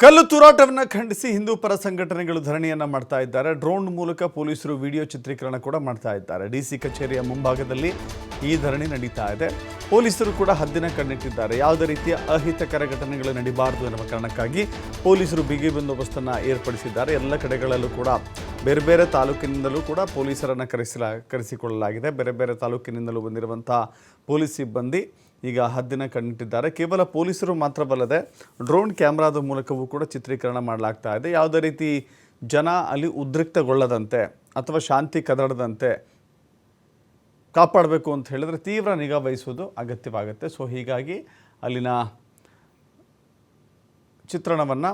ಕಲ್ಲು ತೂರಾಟವನ್ನು ಖಂಡಿಸಿ ಹಿಂದೂ ಪರ ಸಂಘಟನೆಗಳು ಧರಣಿಯನ್ನ ಮಾಡ್ತಾ ಇದ್ದಾರೆ. ಡ್ರೋನ್ ಮೂಲಕ ಪೊಲೀಸರು ವಿಡಿಯೋ ಚಿತ್ರೀಕರಣ ಕೂಡ ಮಾಡ್ತಾ ಇದ್ದಾರೆ. ಡಿಸಿ ಕಚೇರಿಯ ಮುಂಭಾಗದಲ್ಲಿ ಈ ಧರಣಿ ನಡೀತಾ ಇದೆ. ಪೊಲೀಸರು ಕೂಡ ಹದ್ದಿನ ಕಣ್ಣಿಟ್ಟಿದ್ದಾರೆ. ಯಾವುದೇ ರೀತಿಯ ಅಹಿತಕರ ಘಟನೆಗಳು ನಡೀಬಾರದು ಎನ್ನುವ ಕಾರಣಕ್ಕಾಗಿ ಪೊಲೀಸರು ಬಿಗಿ ಬಂದೋಬಸ್ತನ್ನು ಏರ್ಪಡಿಸಿದ್ದಾರೆ. ಎಲ್ಲ ಕಡೆಗಳಲ್ಲೂ ಕೂಡ ಬೇರೆ ಬೇರೆ ತಾಲೂಕಿನಿಂದಲೂ ಕೂಡ ಪೊಲೀಸರನ್ನು ಕರೆಸಿಕೊಳ್ಳಲಾಗಿದೆ. ಬೇರೆ ಬೇರೆ ತಾಲೂಕಿನಿಂದಲೂ ಬಂದಿರುವಂಥ ಪೊಲೀಸ್ ಸಿಬ್ಬಂದಿ ಈಗ ಹದ್ದಿನ ಕಣ್ಣಿಟ್ಟಿದ್ದಾರೆ. ಕೇವಲ ಪೊಲೀಸರು ಮಾತ್ರವಲ್ಲದೆ ಡ್ರೋನ್ ಕ್ಯಾಮ್ರಾದ ಮೂಲಕವೂ ಕೂಡ ಚಿತ್ರೀಕರಣ ಮಾಡಲಾಗ್ತಾ ಇದೆ. ಯಾವುದೇ ರೀತಿ ಜನ ಅಲ್ಲಿ ಉದ್ರಿಕ್ತಗೊಳ್ಳದಂತೆ ಅಥವಾ ಶಾಂತಿ ಕದಡದಂತೆ ಕಾಪಾಡಬೇಕು ಅಂತ ಹೇಳಿದ್ರೆ ತೀವ್ರ ನಿಗಾ ವಹಿಸುವುದು ಅಗತ್ಯವಾಗುತ್ತೆ. ಸೊ ಹೀಗಾಗಿ ಅಲ್ಲಿನ ಚಿತ್ರಣವನ್ನು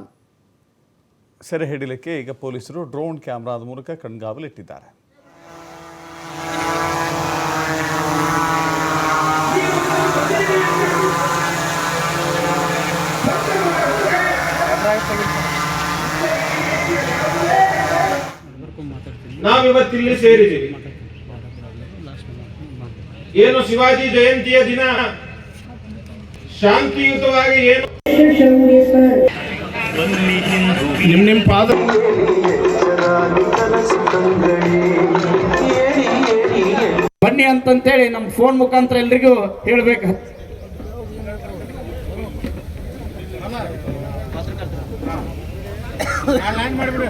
ಸೆರೆ ಹಿಡಿಲಿಕ್ಕೆ ಈಗ ಪೊಲೀಸರು ಡ್ರೋನ್ ಕ್ಯಾಮ್ರಾದ ಮೂಲಕ ಕಣ್ಗಾವಲಿಟ್ಟಿದ್ದಾರೆ. ನಾವಿವತ್ತಿಲ್ಲಿ ಸೇರಿದ್ದೀವಿ. ಏನು ಶಿವಾಜಿ ಜಯಂತಿಯ ದಿನ ಶಾಂತಿಯುತವಾಗಿ ಏನು ನಿಮ್ಮ ಪಾದ ಬನ್ನಿ ಅಂತಂತೇಳಿ ನಮ್ಮ ಫೋನ್ ಮುಖಾಂತರ ಎಲ್ರಿಗೂ ಹೇಳ್ಬೇಕು. ಲ್ಯಾಂಡ್ ಮಾಡಿಬಿಡು.